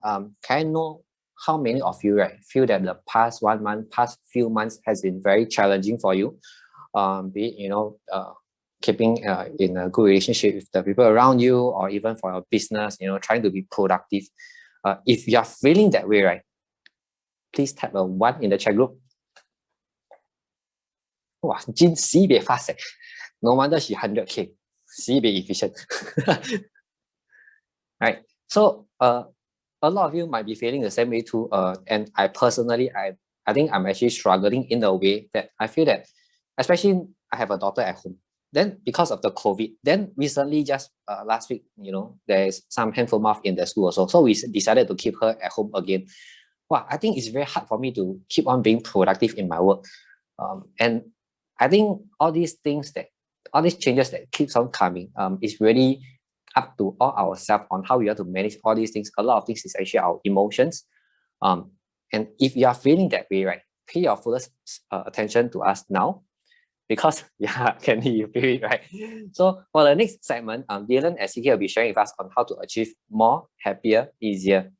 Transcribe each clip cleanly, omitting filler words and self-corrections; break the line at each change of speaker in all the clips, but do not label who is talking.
can I know how many of you, right, feel that the past 1 month, past few months has been very challenging for you? Be it, keeping in a good relationship with the people around you, or even for your business, trying to be productive. If you are feeling that way, right, please type a 1 in the chat group. Wow, Jin sibei fast. No wonder she 100K. Sibei efficient. Right. So a lot of you might be feeling the same way too. And I personally, I think I'm actually struggling in a way that I feel that, especially I have a daughter at home. Then because of the COVID, then recently just last week, there is some hand foot mouth in the school also. So we decided to keep her at home again. Wow, I think it's very hard for me to keep on being productive in my work. And I think all these changes that keeps on coming is really up to all ourselves on how we have to manage all these things. A lot of things is actually our emotions. And if you are feeling that way, right, pay your fullest attention to us now, because can you feel it, right? So for the next segment, Dylan and CK will be sharing with us on how to achieve more, happier, easier.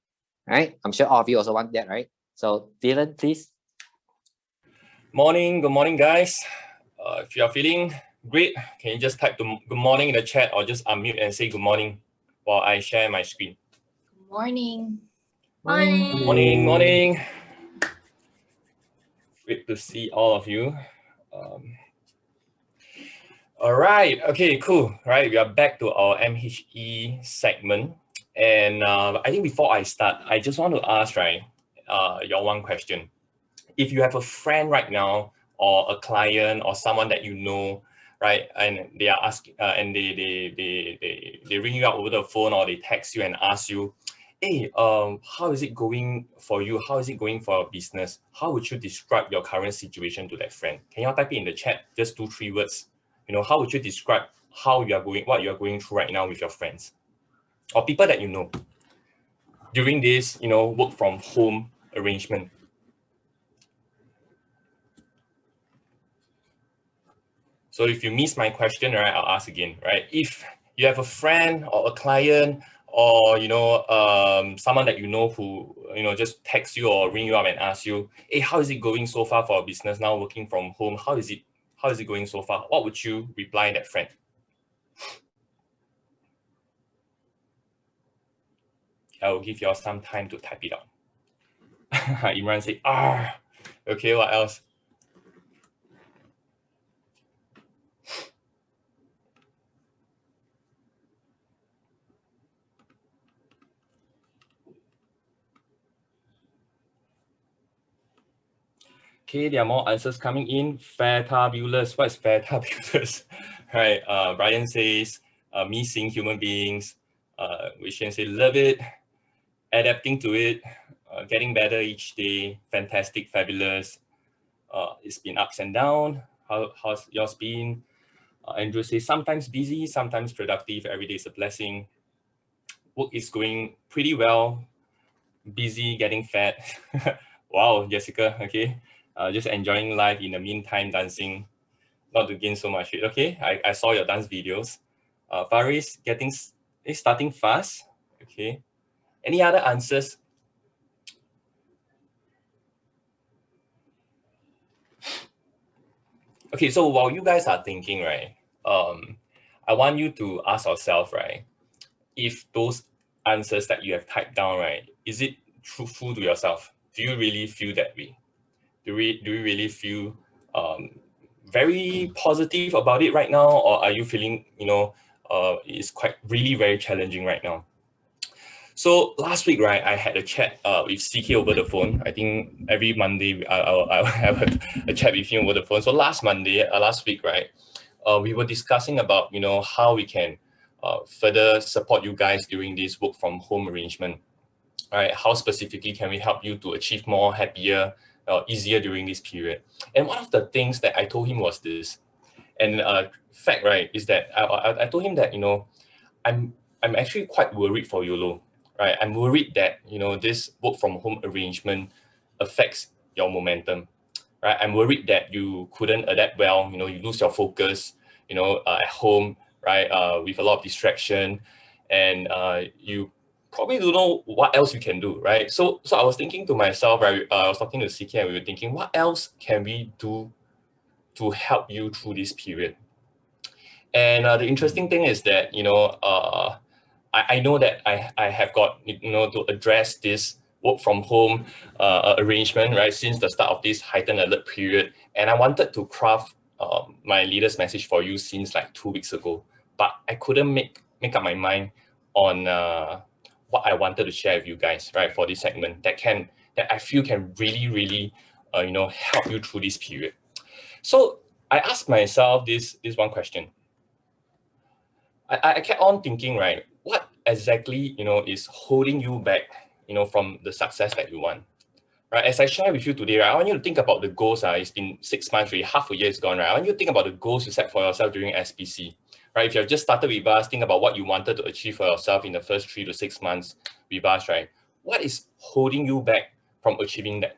Right? I'm sure all of you also want that, right? So Dylan, please.
Good morning, guys. If you are feeling great, can you just type good morning in the chat, or just unmute and say good morning while I share my screen?
Good morning.
Morning. Great to see all of you. All right, okay, cool. Right, we are back to our MHE segment. And I think before I start, I just want to ask, right, your one question. If you have a friend right now, or a client, or someone that you know, right, and they are asking, and they ring you up over the phone, or they text you and ask you, hey, how is it going for you? How is it going for your business? How would you describe your current situation to that friend? Can you type it in the chat? Just 2-3 words. How would you describe how you are going, what you are going through right now with your friends or people that you know during this, work from home arrangement? So if you miss my question, right, I'll ask again, right? If you have a friend or a client, or someone that you know who just text you or ring you up and ask you, hey, how is it going so far for our business now working from home? How is it going so far? What would you reply that friend? I will give you all some time to type it out. Imran said, okay, what else? Okay, there are more answers coming in. Fantabulous. What's fantabulous? Right. Brian says, me seeing human beings. Vishen says, love it. Adapting to it. Getting better each day. Fantastic, fabulous. It's been ups and downs. How's yours been? Andrew says, sometimes busy, sometimes productive. Every day is a blessing. Work is going pretty well. Busy, getting fat. Wow, Jessica. Okay. Just enjoying life in the meantime, dancing, not to gain so much weight. Okay, I saw your dance videos. Faris starting fast. Okay. Any other answers? Okay, so while you guys are thinking, right, I want you to ask yourself, right, if those answers that you have typed down, right, is it truthful to yourself? Do you really feel that way? Do we really feel very positive about it right now, or are you feeling it's quite really very challenging right now? So last week, right, I had a chat with CK over the phone. I think every Monday I'll have a chat with him over the phone. So last week, right, we were discussing about how we can further support you guys during this work from home arrangement. Right? How specifically can we help you to achieve more, happier, easier during this period? And one of the things that I told him was this, and fact, right, is that I told him that I'm actually quite worried for YOLO, right? I'm worried that this work from home arrangement affects your momentum, right? I'm worried that you couldn't adapt well. You lose your focus, at home, right? With a lot of distraction, and you probably don't know what else you can do, right? So I was thinking to myself, right? I was talking to CK and we were thinking, what else can we do to help you through this period? And the interesting thing is that, I know that I have got, to address this work from home arrangement, right, since the start of this heightened alert period. And I wanted to craft my leader's message for you since like 2 weeks ago, but I couldn't make up my mind on what I wanted to share with you guys, right, for this segment that I feel can really, really, help you through this period. So I asked myself this one question. I kept on thinking, right, what exactly, is holding you back, from the success that you want, right? As I share with you today, right, I want you to think about the goals. It's been 6 months, really, half a year is gone, right? I want you to think about the goals you set for yourself during SPC, right? If you have just started with us, think about what you wanted to achieve for yourself in the first 3 to 6 months with us, right? What is holding you back from achieving that?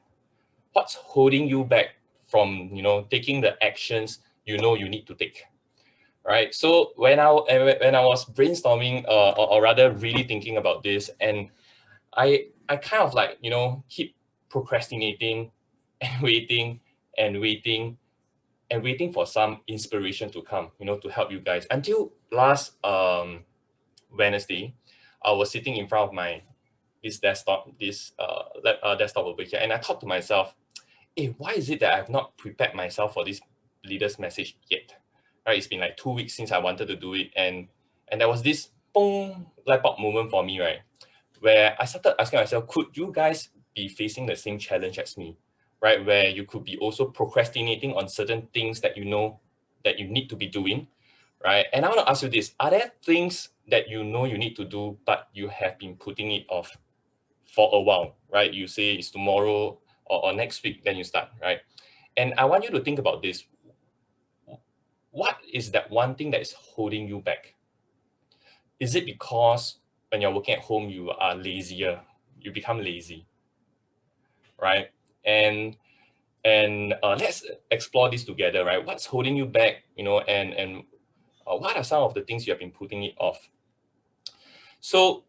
What's holding you back from, taking the actions you need to take? Right. So when I was brainstorming, or rather really thinking about this, and I kind of like, keep procrastinating and waiting and waiting and waiting for some inspiration to come, to help you guys. Until last Wednesday, I was sitting in front of this desktop over here, and I thought to myself, hey, why is it that I've not prepared myself for this leader's message yet? Right, it's been like 2 weeks since I wanted to do it, and there was this boom light bulb moment for me, right, where I started asking myself, could you guys be facing the same challenge as me, right, where you could be also procrastinating on certain things that that you need to be doing, right? And I want to ask you this: are there things that you need to do, but you have been putting it off for a while, right? You say it's tomorrow or next week, then you start, right? And I want you to think about this. What is that one thing that is holding you back? Is it because when you're working at home, you are lazier, you become lazy, right? And let's explore this together, right? What's holding you back, and what are some of the things you have been putting it off? So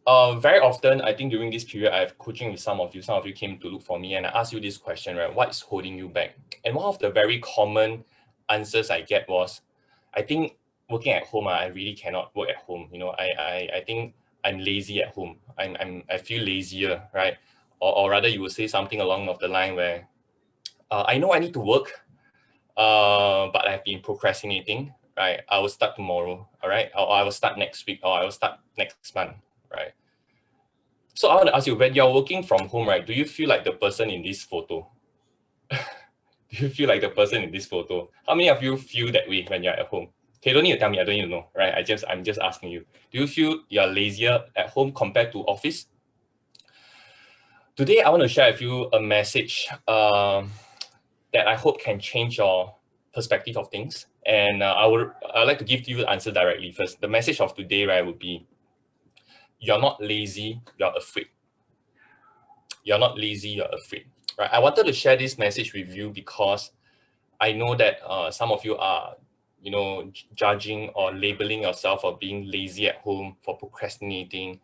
very often, I think during this period, I have coaching with some of you. Some of you came to look for me, and I asked you this question, right? What is holding you back? And one of the very common answers I get was, I think working at home, I really cannot work at home. I think I'm lazy at home. I feel lazier, right? Or rather, you would say something along of the line where I know I need to work, but I've been procrastinating, right? I will start tomorrow, all right? Or I will start next week, or I will start next month, right? So I want to ask you, when you're working from home, right, do you feel like the person in this photo? Do you feel like the person in this photo? How many of you feel that way when you're at home? Okay, you don't need to tell me, I don't need to know, right? I'm just asking you. Do you feel you're lazier at home compared to office? Today, I want to share with you a message that I hope can change your perspective of things. And I'd like to give you the answer directly first. The message of today, right, would be, you're not lazy, you're afraid. You're not lazy, you're afraid, right? I wanted to share this message with you because I know that some of you are, judging or labeling yourself for being lazy at home, for procrastinating.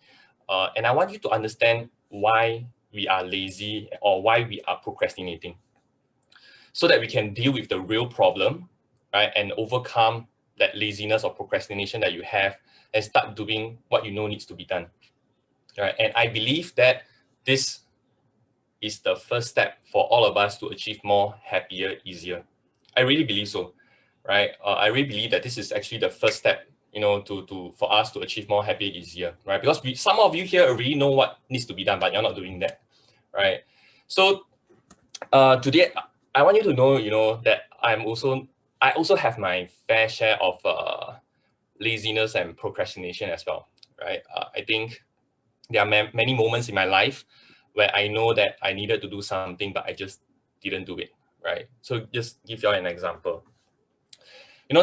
And I want you to understand why we are lazy or why we are procrastinating, so that we can deal with the real problem, right? And overcome that laziness or procrastination that you have and start doing what you know needs to be done, right? And I believe that this is the first step for all of us to achieve more, happier, easier. I really believe so, right? I really believe that this is actually the first step, for us to achieve more, happier, easier, right? Because some of you here already know what needs to be done, but you're not doing that, right? So today, I want you to know, that I also have my fair share of laziness and procrastination as well, right? I think there are many moments in my life where I know that I needed to do something, but I just didn't do it, right? So just give you all an example.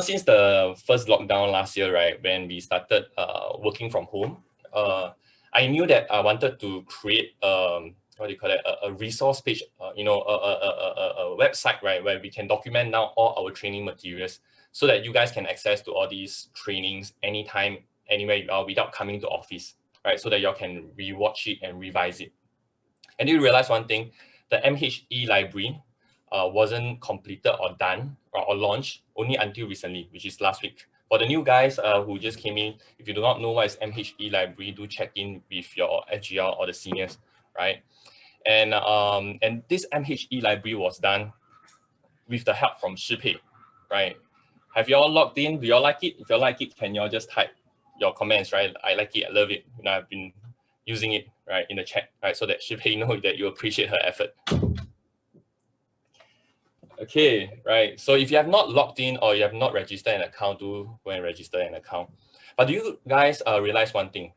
Since the first lockdown last year, right, when we started working from home, I knew that I wanted to create what do you call it, a resource page, a website, right, where we can document now all our training materials so that you guys can access to all these trainings anytime, anywhere you are without coming to office, right? So that y'all can rewatch it and revise it. And you realize one thing, the MHE library wasn't completed or done or launched only until recently, which is last week. For the new guys who just came in, if you do not know what is MHE library, do check in with your SGL or the seniors, right? And this MHE library was done with the help from Shipei, right? Have you all logged in? Do you all like it? If you all like it, can you all just type your comments, right? I like it, I love it. You know, I've been using it, right, in the chat, right, so that Shipei know that you appreciate her effort. Okay, right. So if you have not logged in or you have not registered an account, do go and register an account. But do you guys realize one thing?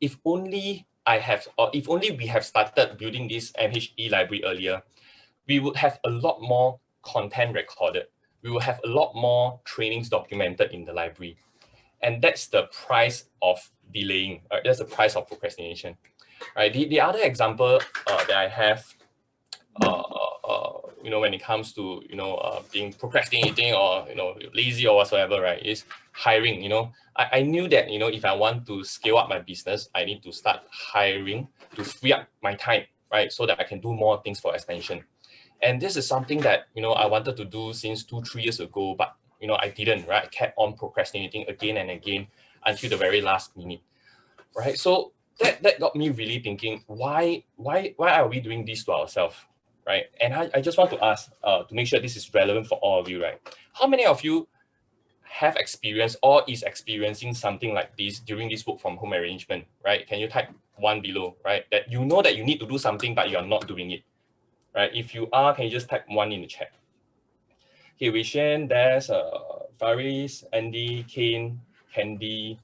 If only if only we have started building this MHE library earlier, we would have a lot more content recorded. We will have a lot more trainings documented in the library. And that's the price of delaying. That's the price of procrastination. Right. The other example that I have, you know, when it comes to, you know, being procrastinating or, you know, lazy or whatsoever, right, is hiring. You know, I knew that, you know, if I want to scale up my business, I need to start hiring to free up my time, right, so that I can do more things for expansion. And this is something that, you know, I wanted to do since 2-3 years ago, but, you know, I didn't, right? I kept on procrastinating again and again until the very last minute, right? So that got me really thinking, why are we doing this to ourselves, right? And I just want to ask, to make sure this is relevant for all of you, right? How many of you have experienced or is experiencing something like this during this work from home arrangement, right? Can you type 1 below, right? That you know that you need to do something, but you are not doing it, right? If you are, can you just type 1 in the chat? Okay, Vishen, there's Faris, Andy, Kane, Candy,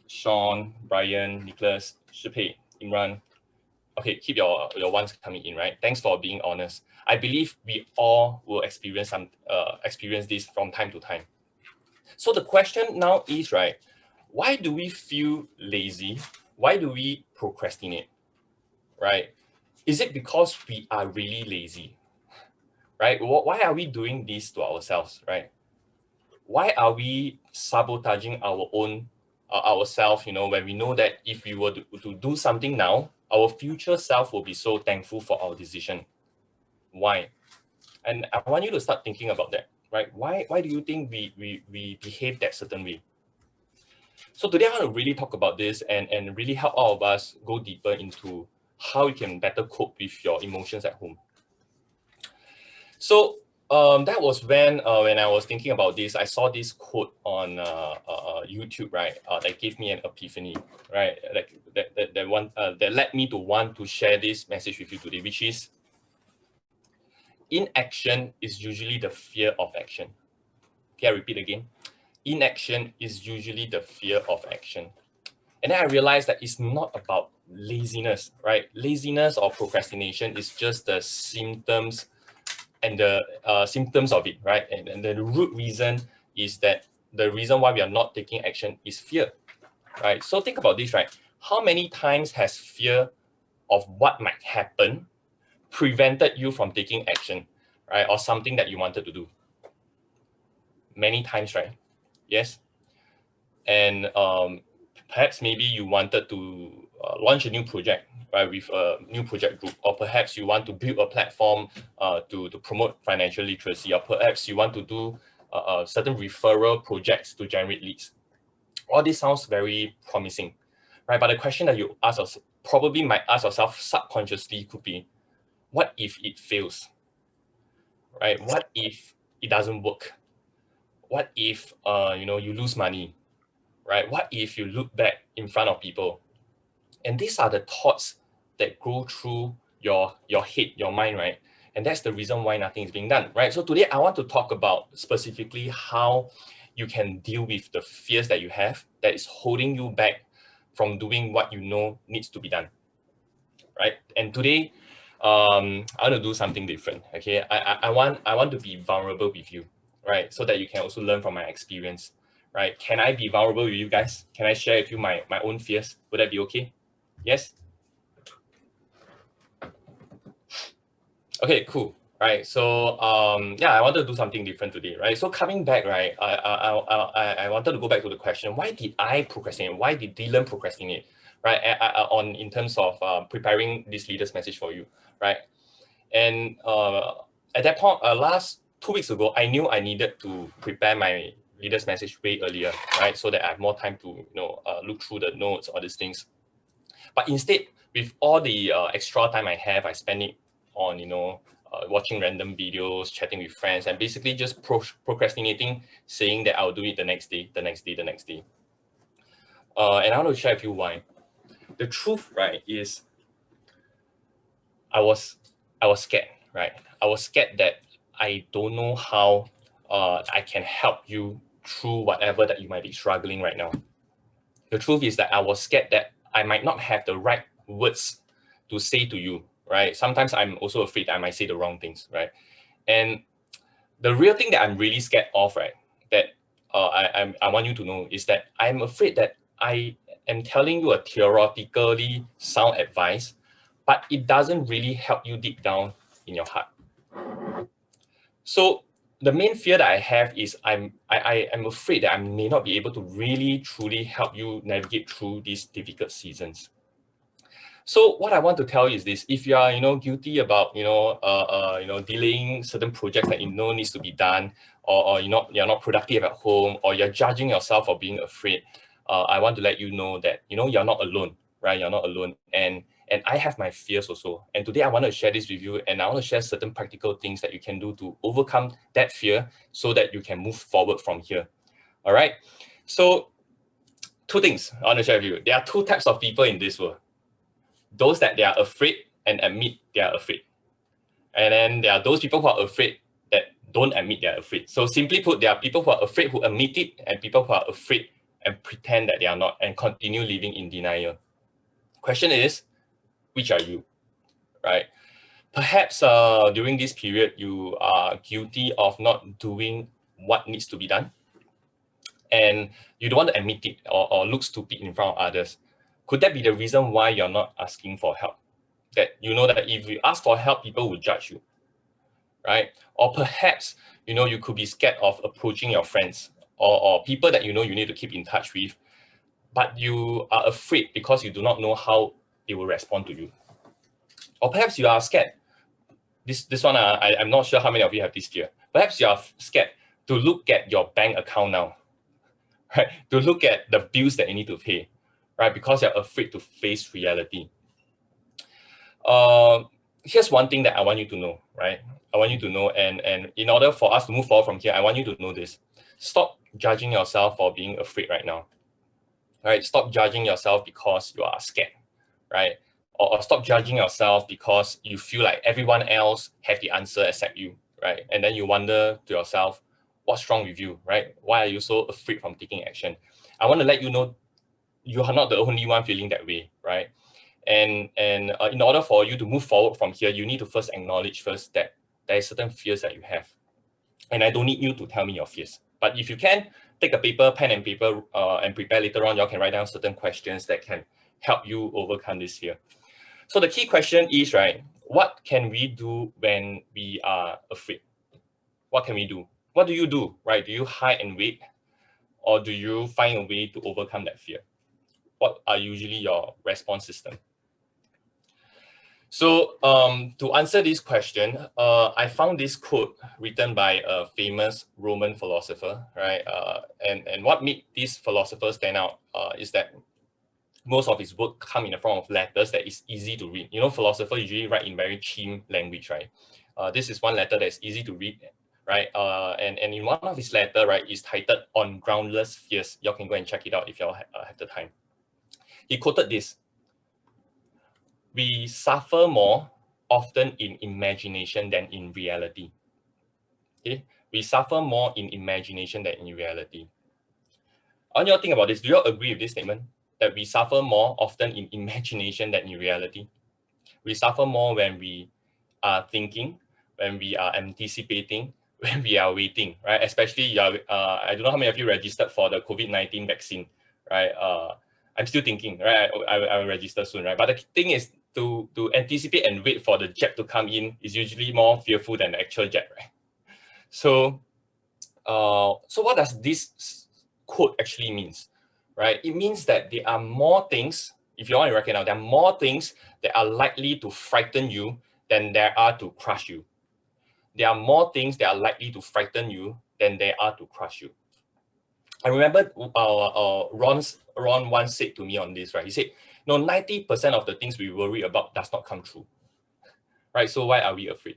Sean, Brian, Nicholas, Shipei, Imran. Okay, keep your ones coming in, right? Thanks for being honest. I believe we all will experience this from time to time. So the question now is, right, why do we feel lazy? Why do we procrastinate, right? Is it because we are really lazy, right? Why are we doing this to ourselves, right? Why are we sabotaging our own ourselves, you know, when we know that if we were to do something now, our future self will be so thankful for our decision? Why? And I want you to start thinking about that, right? Why do you think we behave that certain way? So today I want to really talk about this and really help all of us go deeper into how you can better cope with your emotions at home. So that was when I was thinking about this, I saw this quote on YouTube, right? That gave me an epiphany, right? Like that led me to want to share this message with you today, which is inaction is usually the fear of action. Okay, I repeat again. Inaction is usually the fear of action. And then I realized that it's not about laziness, right? Laziness or procrastination is just the symptoms and the symptoms of it, right? And the root reason is that the reason why we are not taking action is fear, right? So think about this, right? How many times has fear of what might happen prevented you from taking action, right? Or something that you wanted to do? Many times, right? Yes. And perhaps maybe you wanted to launch a new project, right, with a new project group, or perhaps you want to build a platform to promote financial literacy, or perhaps you want to do certain referral projects to generate leads. All this sounds very promising, right? But the question that you ask us probably might ask yourself subconsciously could be, what if it fails, right? What if it doesn't work? What if you know, you lose money, right? What if you look back in front of people? And these are the thoughts that go through your head, your mind, right? And that's the reason why nothing is being done, right? So today I want to talk about specifically how you can deal with the fears that you have that is holding you back from doing what you know needs to be done, right? And today, I want to do something different. Okay, I want to be vulnerable with you, right? So that you can also learn from my experience, right? Can I be vulnerable with you guys? Can I share with you my own fears? Would that be okay? Yes. Okay, cool. Right. So yeah, I wanted to do something different today, right? So coming back, right, I wanted to go back to the question, why did I procrastinate? Why did Dylan procrastinate? right? In terms of preparing this leader's message for you, right? And at that point, last 2 weeks ago, I knew I needed to prepare my leader's message way earlier, right? So that I have more time to look through the notes, all these things. But instead, with all the extra time I have, I spend it on watching random videos, chatting with friends, and basically just procrastinating, saying that I'll do it the next day, the next day, the next day. And I want to share with you why. The truth, right, is I was scared, right? I was scared that I don't know how I can help you through whatever that you might be struggling right now. The truth is that I was scared that I might not have the right words to say to you, right? Sometimes I'm also afraid I might say the wrong things, right? And the real thing that I'm really scared of, right, that I want you to know is that I'm afraid that I am telling you a theoretically sound advice, but it doesn't really help you deep down in your heart. So the main fear that I have is I'm afraid that I may not be able to really truly help you navigate through these difficult seasons. So what I want to tell you is this: if you are guilty about delaying certain projects that needs to be done, or you're not productive at home, or you're judging yourself for being afraid, I want to let you know that you're not alone, right? You're not alone, and I have my fears also. And today I want to share this with you, and I want to share certain practical things that you can do to overcome that fear, so that you can move forward from here. All right. So 2 things I want to share with you. There are 2 types of people in this world: those that they are afraid and admit they are afraid. And then there are those people who are afraid that don't admit they're afraid. So simply put, there are people who are afraid who admit it, and people who are afraid and pretend that they are not and continue living in denial. Question is, which are you, right? Perhaps during this period, you are guilty of not doing what needs to be done, and you don't want to admit it, or look stupid in front of others. Could that be the reason why you're not asking for help? That that if you ask for help, people will judge you, right? Or perhaps you could be scared of approaching your friends, or people that you need to keep in touch with, but you are afraid because you do not know how they will respond to you. Or perhaps you are scared. This one, I'm not sure how many of you have this fear. Perhaps you are scared to look at your bank account now, right? To look at the bills that you need to pay, right? Because you're afraid to face reality. Here's one thing that I want you to know, right? I want you to know, and in order for us to move forward from here, I want you to know this. Stop judging yourself for being afraid right now, right? Stop judging yourself because you are scared, right? Or stop judging yourself because you feel like everyone else have the answer except you, right? And then you wonder to yourself, what's wrong with you, right? Why are you so afraid from taking action? I want to let you know you are not the only one feeling that way, right? And in order for you to move forward from here, you need to first acknowledge that there are certain fears that you have. And I don't need you to tell me your fears. But if you can, take a pen and paper, and prepare later on. You can write down certain questions that can help you overcome this fear. So the key question is, right, what can we do when we are afraid? What can we do? What do you do, right? Do you hide and wait? Or do you find a way to overcome that fear? What are usually your response system? So to answer this question, I found this quote written by a famous Roman philosopher, right? And what made this philosopher stand out is that most of his work come in the form of letters that is easy to read. Philosophers usually write in very chim language, right? This is one letter that's easy to read, right? And in one of his letter, right, is titled "On Groundless Fears." Y'all can go and check it out if y'all have the time. He quoted this: "We suffer more often in imagination than in reality." Okay, we suffer more in imagination than in reality. I want you to think about this. Do you all agree with this statement? That we suffer more often in imagination than in reality? We suffer more when we are thinking, when we are anticipating, when we are waiting, right? Especially, I don't know how many of you registered for the COVID-19 vaccine, right? I'm still thinking, right? I will register soon, right? But the thing is, to anticipate and wait for the jab to come in is usually more fearful than the actual jab, right? So what does this quote actually means, right? It means that there are more things if you want to recognize, there are more things that are likely to frighten you than there are to crush you. There are more things that are likely to frighten you than there are to crush you. I remember Ron once said to me on this, right? He said, no, 90% of the things we worry about does not come true, right? So why are we afraid?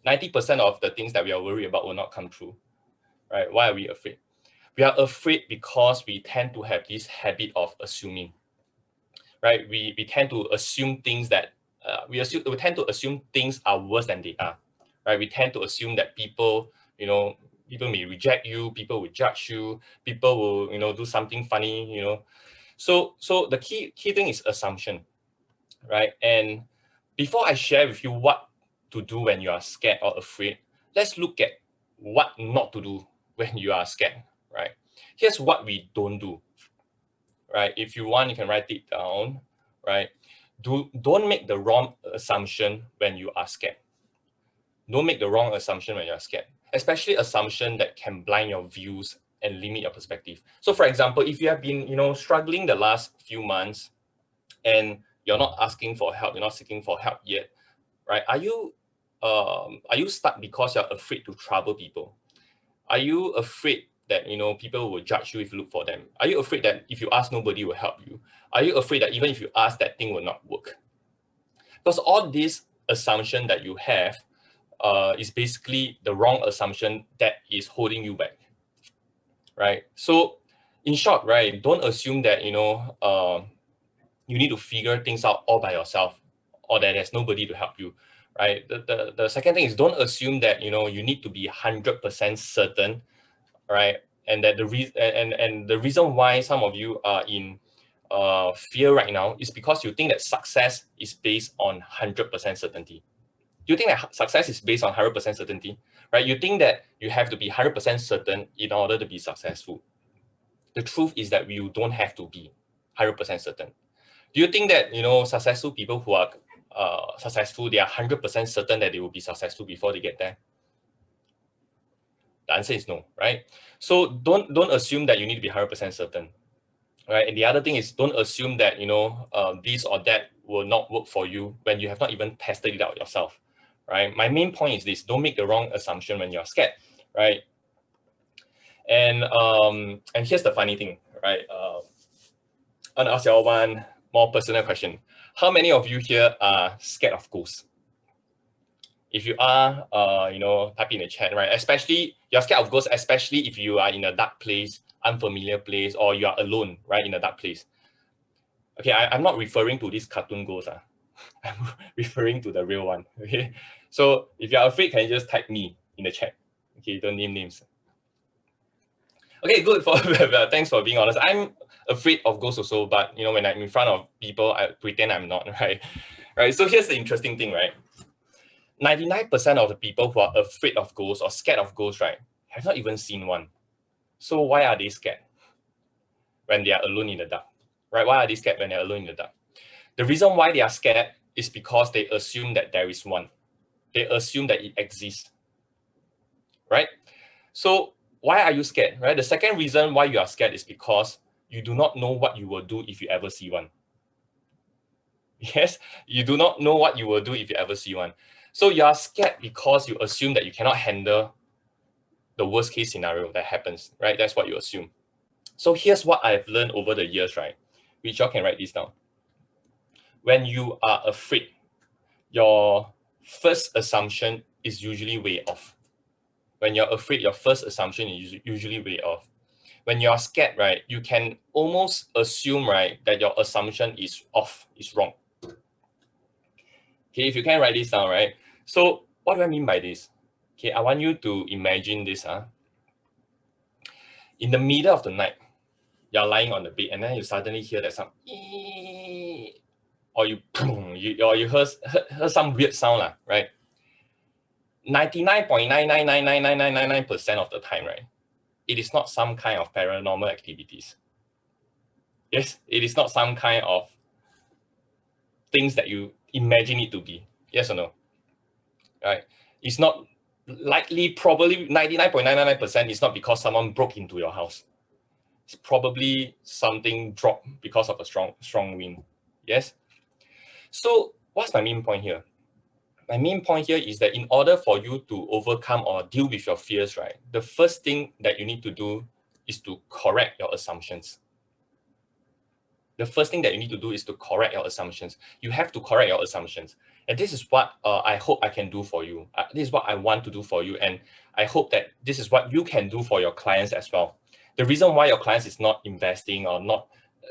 90% of the things that we are worried about will not come true, right? Why are we afraid? We are afraid because we tend to have this habit of assuming, right? We tend to assume things that, we tend to assume things are worse than they are, right? We tend to assume that people, people may reject you, people will judge you, people will, do something funny, So the key thing is assumption, right? And before I share with you what to do when you are scared or afraid, let's look at what not to do when you are scared, right? Here's what we don't do, right? If you want, you can write it down, right? Don't make the wrong assumption when you are scared. Don't make the wrong assumption when you're scared, especially assumption that can blind your views and limit your perspective. So for example, if you have been, struggling the last few months and you're not asking for help, you're not seeking for help yet, right? Are you stuck because you're afraid to trouble people? Are you afraid that people will judge you if you look for them? Are you afraid that if you ask, nobody will help you? Are you afraid that even if you ask, that thing will not work? Because all this assumption that you have is basically the wrong assumption that is holding you back, right? So in short, right, don't assume that you need to figure things out all by yourself, or that there's nobody to help you, right? The second thing is, don't assume that you need to be 100% certain, right? And that the reason why some of you are in fear right now is because you think that success is based on 100% certainty. Do you think that success is based on 100% certainty, right? You think that you have to be 100% certain in order to be successful. The truth is that you don't have to be 100% certain. Do you think that successful people who are successful, they are 100% certain that they will be successful before they get there? The answer is no, right? So don't assume that you need to be 100% certain, right? And the other thing is, don't assume that this or that will not work for you when you have not even tested it out yourself, right? My main point is this: don't make the wrong assumption when you're scared, right? And here's the funny thing, right? I want to ask you all one more personal question. How many of you here are scared of ghosts? If you are, type in the chat, right? Especially, you're scared of ghosts, especially if you are in a dark place, unfamiliar place, or you are alone, right, in a dark place. Okay, I'm not referring to this cartoon ghost. I'm referring to the real one, okay? So if you're afraid, can you just type me in the chat? Okay, don't name names. Okay, good. Thanks for being honest. I'm afraid of ghosts also, but when I'm in front of people, I pretend I'm not, right? Right. So here's the interesting thing, right? 99% of the people who are afraid of ghosts or scared of ghosts, right, have not even seen one. So why are they scared when they are alone in the dark? Right? Why are they scared when they're alone in the dark? The reason why they are scared is because they assume that there is one. They assume that it exists. Right? So why are you scared? Right? The second reason why you are scared is because you do not know what you will do if you ever see one. Yes, you do not know what you will do if you ever see one. So you are scared because you assume that you cannot handle the worst case scenario that happens, right? That's what you assume. So here's what I've learned over the years, right? Which y'all can write this down. When you are afraid, your first assumption is usually way off. When you're afraid, your first assumption is usually way off. When you're scared, right, you can almost assume, right, that your assumption is off, is wrong. Okay, if you can write this down, right? So what do I mean by this? Okay, I want you to imagine this. In the middle of the night, you're lying on the bed and then you suddenly hear that sound, or you heard some weird sound, right? 99.9999999% of the time, right, it is not some kind of paranormal activities. Yes, it is not some kind of things that you imagine it to be. Yes or no? Right? It's not likely, probably 99.999% is not because someone broke into your house. It's probably something dropped because of a strong wind. Yes. So what's my main point here? My main point here is that in order for you to overcome or deal with your fears, right, the first thing that you need to do is to correct your assumptions. The first thing that you need to do is to correct your assumptions. You have to correct your assumptions. And this is what I hope I can do for you. This is what I want to do for you. And I hope that this is what you can do for your clients as well. The reason why your clients is not investing or not,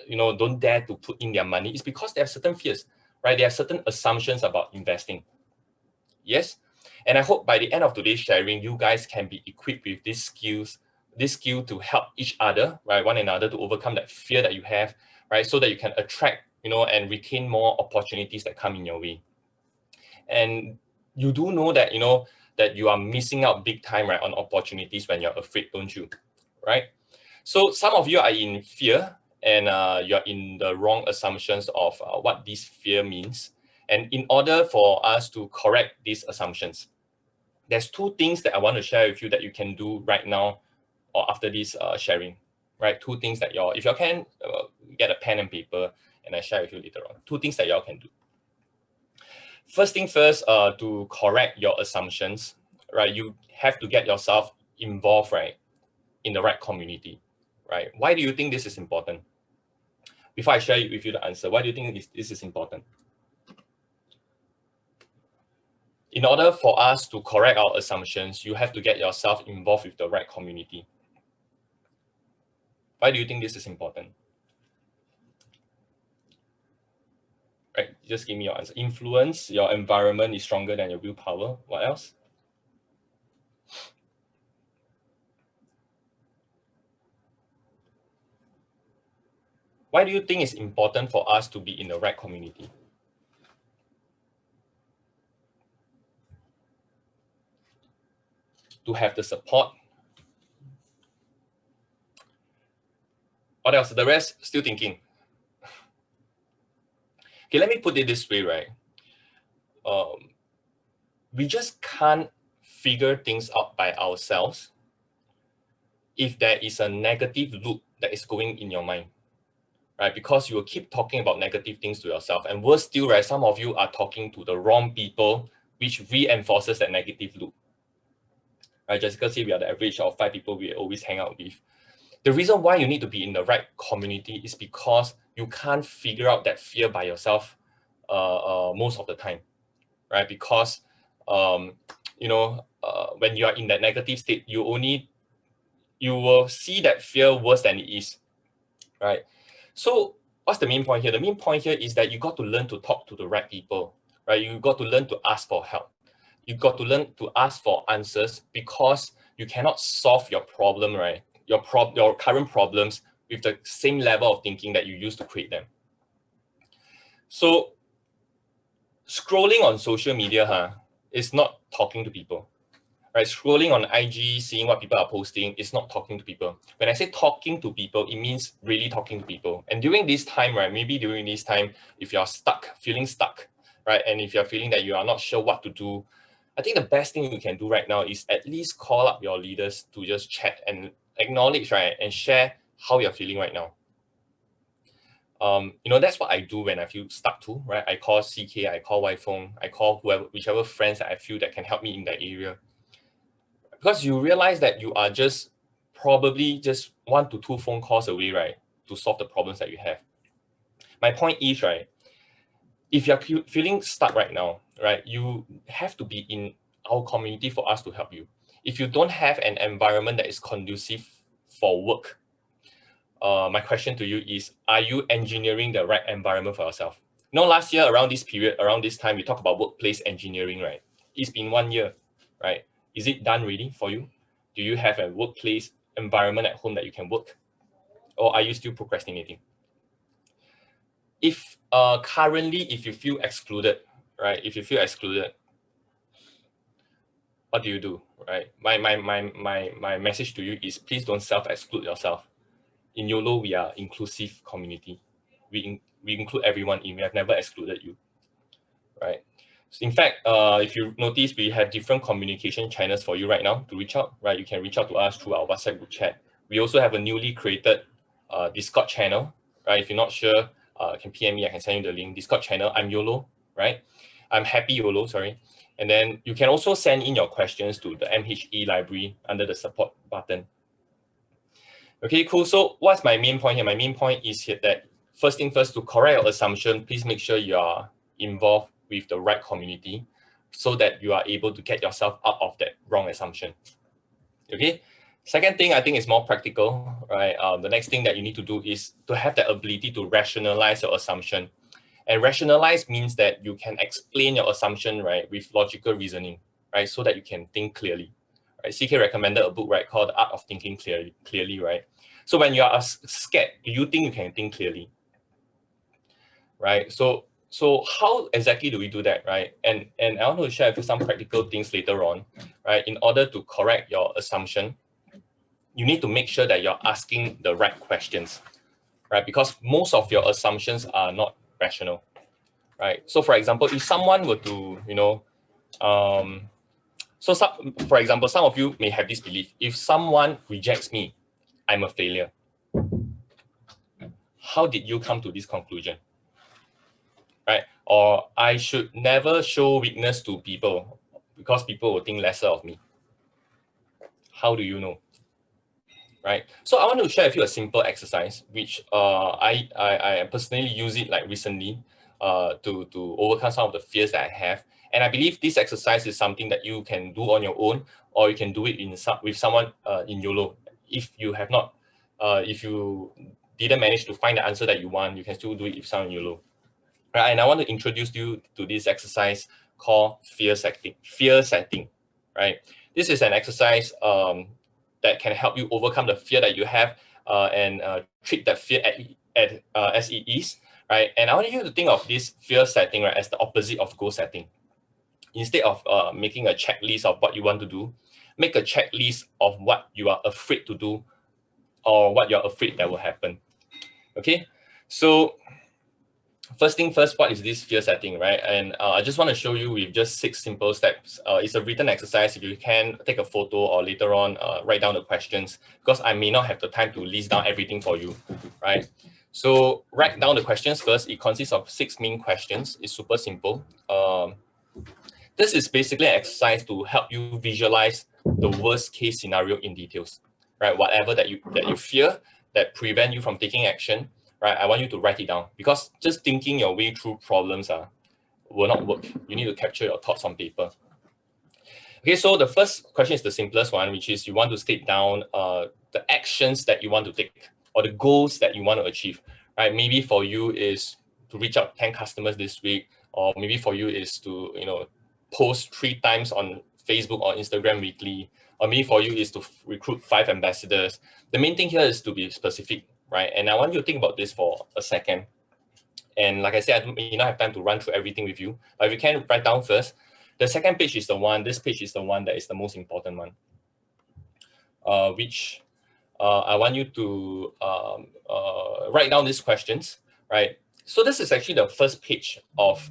don't dare to put in their money is because they have certain fears, right? They have certain assumptions about investing. Yes. And I hope by the end of today's sharing, you guys can be equipped with these skills, this skill to help each other, right? One another to overcome that fear that you have, right? So that you can attract, and retain more opportunities that come in your way. And you do know that, that you are missing out big time, right, on opportunities when you're afraid, don't you? Right? So some of you are in fear and you're in the wrong assumptions of what this fear means. And in order for us to correct these assumptions, there's two things that I want to share with you that you can do right now or after this sharing, right? Two things that if you can get a pen and paper and I share with you later on. Two things that y'all can do. First thing first, to correct your assumptions, right? You have to get yourself involved, right, in the right community, right? Why do you think this is important? Before I share with you the answer, why do you think this is important? In order for us to correct our assumptions, you have to get yourself involved with the right community. Why do you think this is important? Right, just give me your answer. Influence, your environment is stronger than your willpower. What else? Why do you think it's important for us to be in the right community? To have the support. What else? The rest still thinking. Okay, let me put it this way, right? We just can't figure things out by ourselves if there is a negative loop that is going in your mind, right? Because you will keep talking about negative things to yourself. And worse still, right, some of you are talking to the wrong people, which reinforces that negative loop. Right, Jessica said we are the average of 5 people we always hang out with. The reason why you need to be in the right community is because you can't figure out that fear by yourself most of the time, right? Because when you are in that negative state, you will see that fear worse than it is, right? So what's the main point here? The main point here is that you got to learn to talk to the right people, right? You got to learn to ask for help. You got to learn to ask for answers because you cannot solve your problem, right? Your current problems with the same level of thinking that you used to create them. So scrolling on social media, is not talking to people, right? Scrolling on IG, seeing what people are posting is not talking to people. When I say talking to people, it means really talking to people. And during this time, right, maybe during this time, if you're feeling stuck, right, and if you're feeling that you are not sure what to do, I think the best thing you can do right now is at least call up your leaders to just chat and acknowledge, right, and share how you're feeling right now. That's what I do when I feel stuck too, right? I call CK, I call Wong, I call whichever friends that I feel that can help me in that area. Because you realize that you are just probably just 1 to 2 phone calls away, right, to solve the problems that you have. My point is, right, if you're feeling stuck right now, right, you have to be in our community for us to help you. If you don't have an environment that is conducive for work, my question to you is, are you engineering the right environment for yourself? Last year, around this period, around this time, we talk about workplace engineering, right? It's been 1 year, right? Is it done really for you? Do you have a workplace environment at home that you can work? Or are you still procrastinating? If currently, if you feel excluded, right? If you feel excluded, what do you do, right? My message to you is please don't self-exclude yourself. In YOLO, we are inclusive community. We include everyone in. We have never excluded you, right? So in fact, if you notice, we have different communication channels for you right now to reach out, right? You can reach out to us through our WhatsApp group chat. We also have a newly created Discord channel, right? If you're not sure, You can PM me, I can send you the link. Discord channel, I'm YOLO, right? I'm happy YOLO, sorry. And then you can also send in your questions to the MHE library under the support button. Okay, cool. So what's my main point here? My main point is here that first thing first, to correct your assumption, please make sure you are involved with the right community so that you are able to get yourself out of that wrong assumption. Okay. Second thing I think is more practical, right? The next thing that you need to do is to have the ability to rationalize your assumption. And rationalize means that you can explain your assumption, right, with logical reasoning, right, so that you can think clearly. Right? CK recommended a book, right, called The Art of Thinking Clearly, right? So when you are scared, do you think you can think clearly, right? So how exactly do we do that, right? And I want to share with you some practical things later on, right? In order to correct your assumption, you need to make sure that you're asking the right questions, right? Because most of your assumptions are not rational, right? So for example, if someone were to, for example, some of you may have this belief: if someone rejects me, I'm a failure. How did you come to this conclusion, right? Or I should never show weakness to people because people will think lesser of me. How do you know? Right. So I want to share with you a simple exercise, which I personally use it like recently to overcome some of the fears that I have. And I believe this exercise is something that you can do on your own, or you can do it with someone in YOLO. If you have not, if you didn't manage to find the answer that you want, you can still do it with someone in YOLO. Right. And I want to introduce you to this exercise called fear setting. Fear setting. Right. This is an exercise that can help you overcome the fear that you have and treat that fear as it is, right? And I want you to think of this fear setting, right, as the opposite of goal setting. Instead of making a checklist of what you want to do, make a checklist of what you are afraid to do or what you're afraid that will happen. Okay, so first thing first, what is this fear setting, right? And I just want to show you with just 6 simple steps. It's a written exercise. If you can take a photo or later on write down the questions, because I may not have the time to list down everything for you, right? So write down the questions first. It consists of 6 main questions. It's super simple. This is basically an exercise to help you visualize the worst case scenario in details, right? Whatever that you fear that prevent you from taking action, right? I want you to write it down, because just thinking your way through problems will not work. You need to capture your thoughts on paper. Okay, so the first question is the simplest one, which is you want to state down the actions that you want to take or the goals that you want to achieve, right? Maybe for you is to reach out 10 customers this week, or maybe for you is to, post 3 times on Facebook or Instagram weekly, or maybe for you is to recruit 5 ambassadors. The main thing here is to be specific, right? And I want you to think about this for a second. And like I said, I may not have time to run through everything with you, but if you can write down first. The second page is this page is the one that is the most important one, which I want you to write down these questions, right? So this is actually the first page of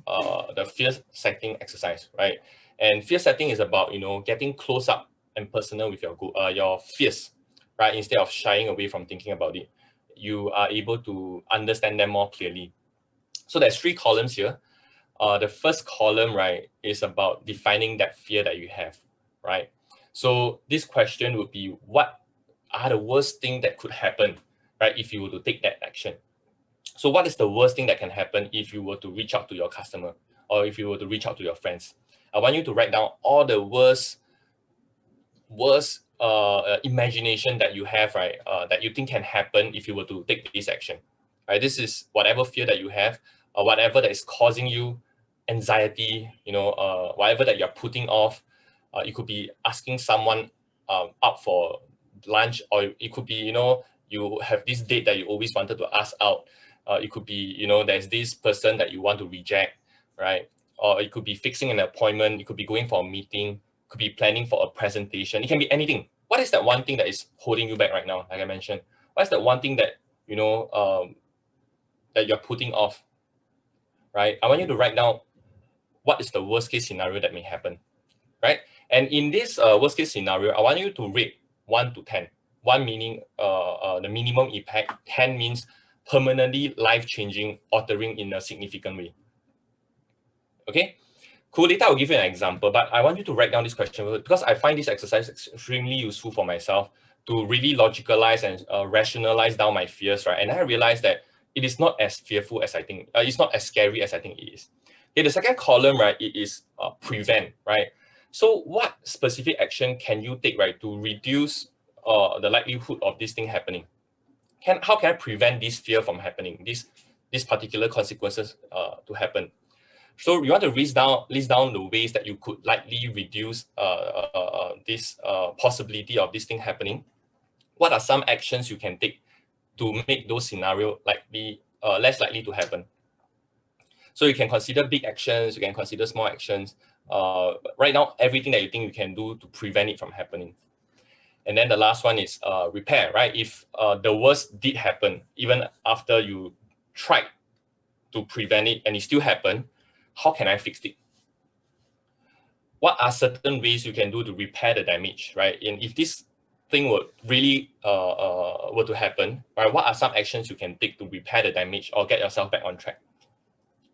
the fear setting exercise, right? And fear setting is about, getting close up and personal with your fears, right? Instead of shying away from thinking about it, you are able to understand them more clearly. So there's 3 columns here. The first column, right, is about defining that fear that you have, right? So this question would be, what are the worst thing that could happen, right, if you were to take that action? So what is the worst thing that can happen if you were to reach out to your customer, or if you were to reach out to your friends? I want you to write down all the worst imagination that you have, right, that you think can happen if you were to take this action, right? This is whatever fear that you have, or whatever that is causing you anxiety, whatever that you're putting off. It could be asking someone out for lunch, or it could be, you have this date that you always wanted to ask out. It could be, there's this person that you want to reject, right? Or it could be fixing an appointment. It could be going for a meeting. Could be planning for a presentation. It can be anything. What is that one thing that is holding you back right now? Like I mentioned, what is that one thing that, that you're putting off, right? I want you to write down what is the worst case scenario that may happen, right? And in this worst case scenario, I want you to rate 1 to 10. 1 meaning the minimum impact, 10 means permanently life-changing, altering in a significant way. Okay, cool. Later I'll give you an example, but I want you to write down this question because I find this exercise extremely useful for myself to really logicalize and rationalize down my fears, right? And I realized that it is not as fearful as I think. It's not as scary as I think it is. Okay, the second column, right, it is prevent, right? So what specific action can you take, right, to reduce the likelihood of this thing happening? How can I prevent this fear from happening, these particular consequences to happen? So you want to list down the ways that you could likely reduce this possibility of this thing happening. What are some actions you can take to make those scenarios less likely to happen? So you can consider big actions, you can consider small actions. Right now, everything that you think you can do to prevent it from happening. And then the last one is repair, right? If the worst did happen, even after you tried to prevent it and it still happened, how can I fix it? What are certain ways you can do to repair the damage, right? And if this thing would really were to happen, right, what are some actions you can take to repair the damage or get yourself back on track?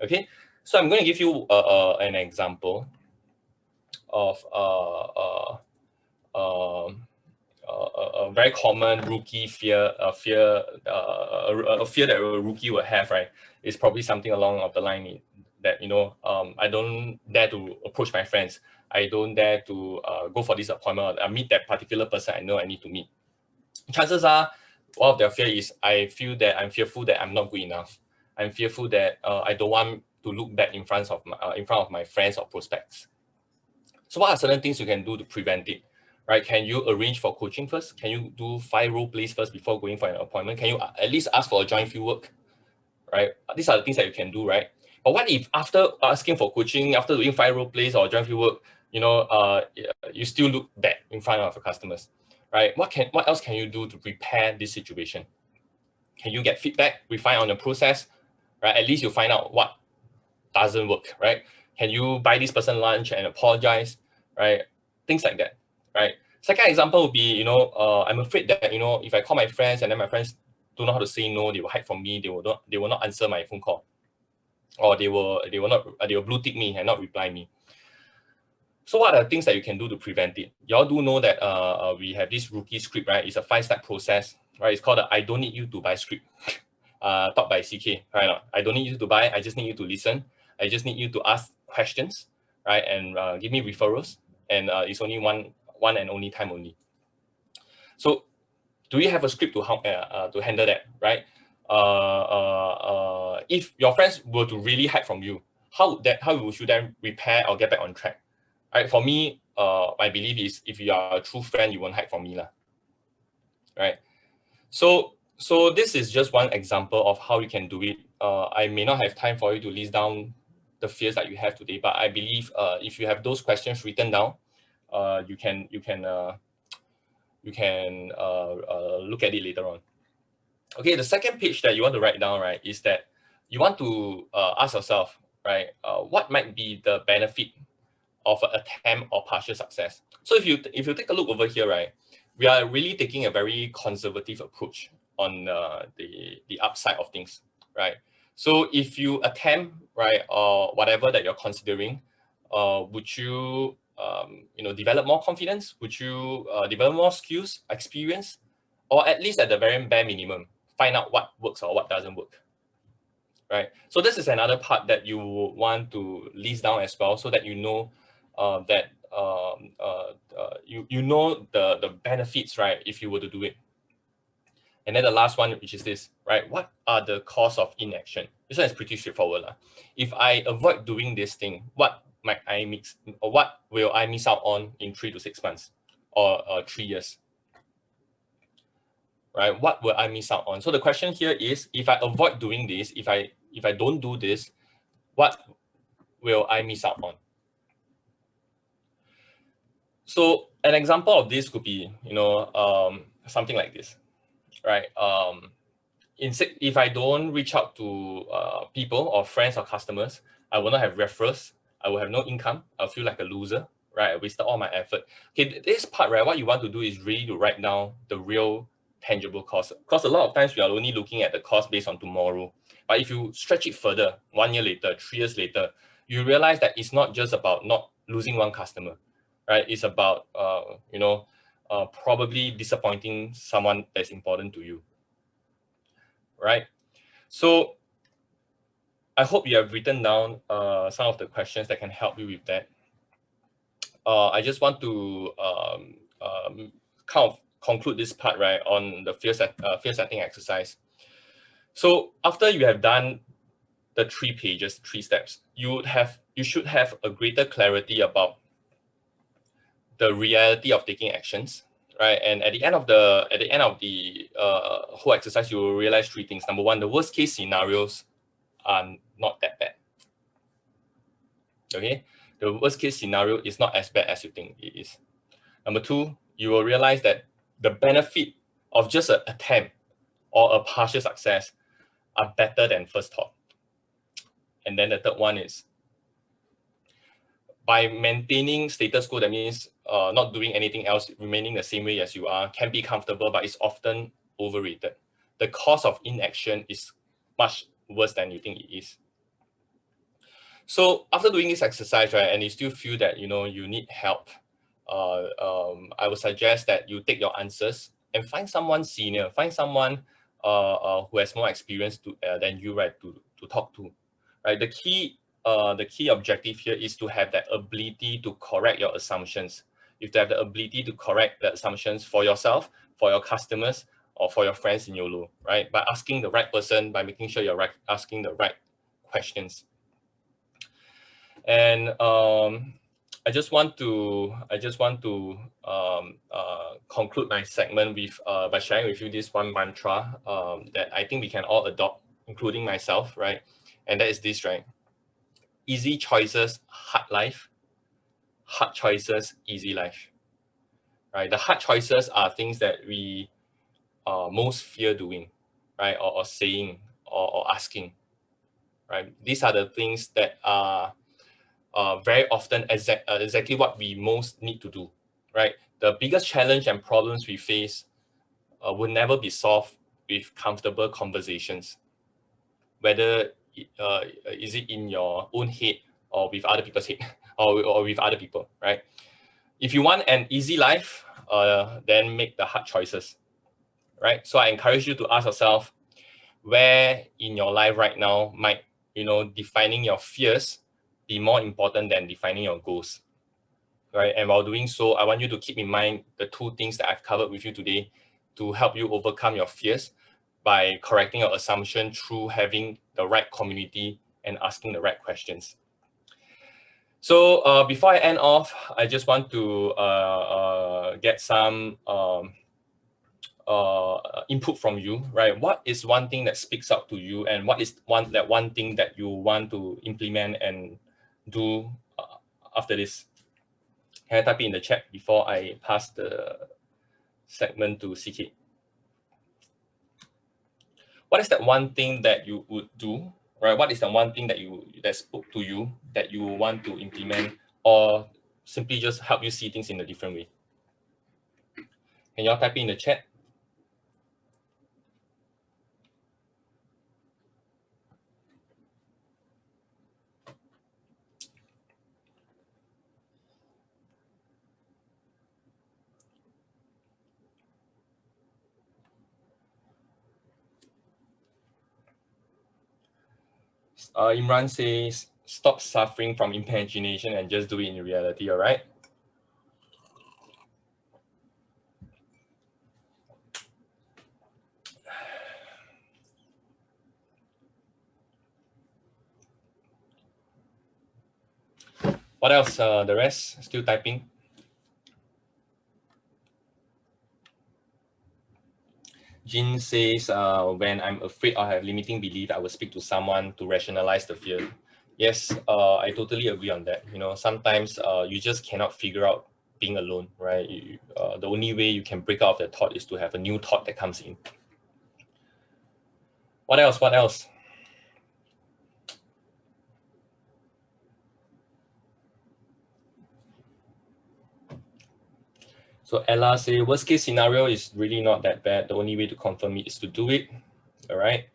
Okay, so I'm going to give you an example of a very common rookie fear, a fear that a rookie would have, right? Is probably something along of the line that, I don't dare to approach my friends. I don't dare to go for this appointment or meet that particular person I know I need to meet. Chances are, one of their fear is I'm fearful that I'm not good enough. I'm fearful that I don't want to look bad in front of my friends or prospects. So what are certain things you can do to prevent it? Right? Can you arrange for coaching first? Can you do 5 role plays first before going for an appointment? Can you at least ask for a joint field work? Right? These are the things that you can do, right? But what if after asking for coaching, after doing 5 role plays or joint field work, you still look bad in front of your customers, right? What else can you do to repair this situation? Can you get feedback, refine on the process, right? At least you find out what doesn't work, right? Can you buy this person lunch and apologize, right? Things like that, right? Second example would be, I'm afraid that, if I call my friends and then my friends don't know how to say no, they will hide from me, they will not answer my phone call, or they will blue tick me and not reply me. So what are the things that you can do to prevent it? Y'all do know that we have this rookie script, right? It's a 5-step process, right? It's called the I don't need you to buy script, taught by CK, right? I don't need you to buy, I just need you to listen. I just need you to ask questions, right? And give me referrals. And it's only one and only time only. So do you have a script to handle that, right? If your friends were to really hide from you, how would you then repair or get back on track? Right? For me, my belief is if you are a true friend, you won't hide from me, right? So this is just one example of how you can do it. I may not have time for you to list down the fears that you have today, but I believe if you have those questions written down, you can look at it later on. Okay, the second page that you want to write down, right, is that you want to ask yourself, right, what might be the benefit of an attempt or partial success. So if you take a look over here, right, we are really taking a very conservative approach on the upside of things, right? So if you attempt, right, or whatever that you're considering, would you develop more confidence? Would you develop more skills, experience, or at least at the very bare minimum, find out what works or what doesn't work, right? So this is another part that you want to list down as well, so that you know that you know the benefits, right, if you were to do it. And then the last one, which is this, right? What are the cause of inaction? This one is pretty straightforward. If I avoid doing this thing, what will I miss out on in 3 to 6 months or 3 years? Right? What will I miss out on? So the question here is, if I avoid doing this, if I don't do this, what will I miss out on? So an example of this could be, something like this, right? If I don't reach out to people or friends or customers, I will not have referrals. I will have no income. I'll feel like a loser, right? I wasted all my effort. Okay, this part, right, what you want to do is really to write down the real tangible cost. Because a lot of times we are only looking at the cost based on tomorrow. But if you stretch it further, 1 year later, 3 years later, you realize that it's not just about not losing one customer, right? It's about, probably disappointing someone that's important to you, right? So I hope you have written down some of the questions that can help you with that. I just want to kind of conclude this part, right, on the fear setting exercise. So after you have done the 3 pages, 3 steps, you should have a greater clarity about the reality of taking actions, right? And at the end of the whole exercise, you will realize 3 things. Number 1, the worst case scenarios are not that bad. Okay, the worst case scenario is not as bad as you think it is. Number 2, you will realize that the benefit of just an attempt or a partial success are better than first thought. And then the third one is, by maintaining status quo, that means not doing anything else, remaining the same way as you are, can be comfortable, but it's often overrated. The cost of inaction is much worse than you think it is. So after doing this exercise, right, and you still feel that you need help, I would suggest that you take your answers and find someone senior, find someone who has more experience than you, right, to talk to, right? The key objective here is to have that ability to correct your assumptions. You have to have the ability to correct the assumptions for yourself, for your customers, or for your friends in YOLO, right? By asking the right person, by making sure you're asking the right questions. And I just want to conclude my segment with by sharing with you this one mantra that I think we can all adopt, including myself, right? And that is this, right? Easy choices, hard life. Hard choices, easy life. Right? The hard choices are things that we most fear doing, right? Or saying or asking, right? These are the things that are very often exactly what we most need to do, right? The biggest challenge and problems we face will never be solved with comfortable conversations, whether is it in your own head or with other people's head or with other people, right? If you want an easy life, then make the hard choices, right? So I encourage you to ask yourself, where in your life right now might defining your fears be more important than defining your goals, right? And while doing so, I want you to keep in mind the 2 things that I've covered with you today to help you overcome your fears by correcting your assumption through having the right community and asking the right questions. So before I end off, I just want to get some input from you, right? What is one thing that speaks out to you, and what is one thing that you want to implement and do after this? Can I type it in the chat before I pass the segment to CK? What is that one thing that you would do, right? What is the one thing that spoke to you that you want to implement, or simply just help you see things in a different way? Can y'all type it in the chat? Imran says, stop suffering from imagination and just do it in reality, all right? What else? The rest still typing. Jin says, when I'm afraid or have limiting belief, I will speak to someone to rationalize the fear. Yes, I totally agree on that. Sometimes you just cannot figure out being alone, right? The only way you can break out of that thought is to have a new thought that comes in. What else? What else? So Ella say, worst case scenario is really not that bad. The only way to confirm it is to do it. All right.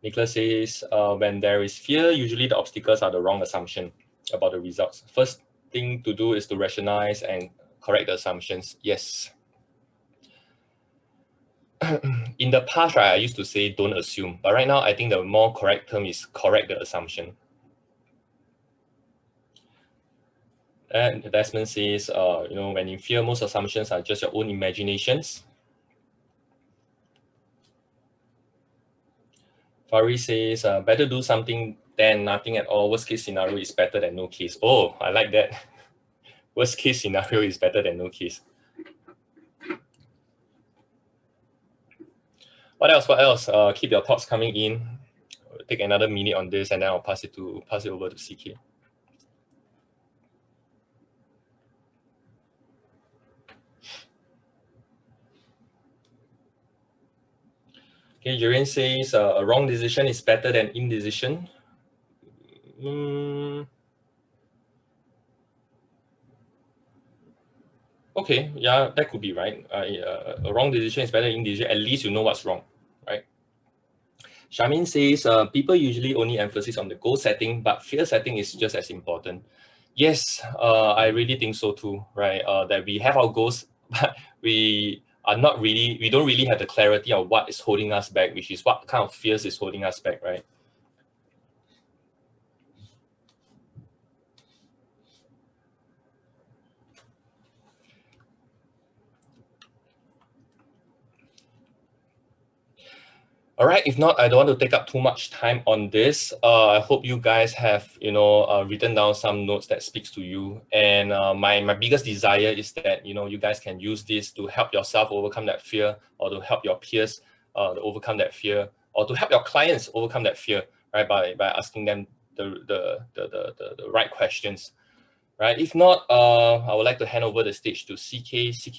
Nicholas says, when there is fear, usually the obstacles are the wrong assumption about the results. First thing to do is to rationalize and correct the assumptions. Yes. In the past, right, I used to say don't assume, but right now I think the more correct term is correct the assumption. And Desmond says, when you fear, most assumptions are just your own imaginations. Fari says, better do something than nothing at all. Worst case scenario is better than no case. Oh, I like that. Worst case scenario is better than no case. What else? Keep your thoughts coming in. I'll take another minute on this, and then I'll pass it over to CK. Okay, Jaren says a wrong decision is better than indecision. Okay, yeah, that could be right. A wrong decision is better than indecision. At least you know what's wrong, right? Shamin says people usually only emphasis on the goal setting, but fear setting is just as important. Yes, I really think so too, right? That we have our goals, but we don't really have the clarity of what is holding us back, which is what kind of fears is holding us back, right? All right, if not, I don't want to take up too much time on this. I hope you guys have, written down some notes that speaks to you. And my biggest desire is that, you guys can use this to help yourself overcome that fear, or to help your peers to overcome that fear, or to help your clients overcome that fear, right? By asking them the right questions, right? If not, I would like to hand over the stage to CK. CK,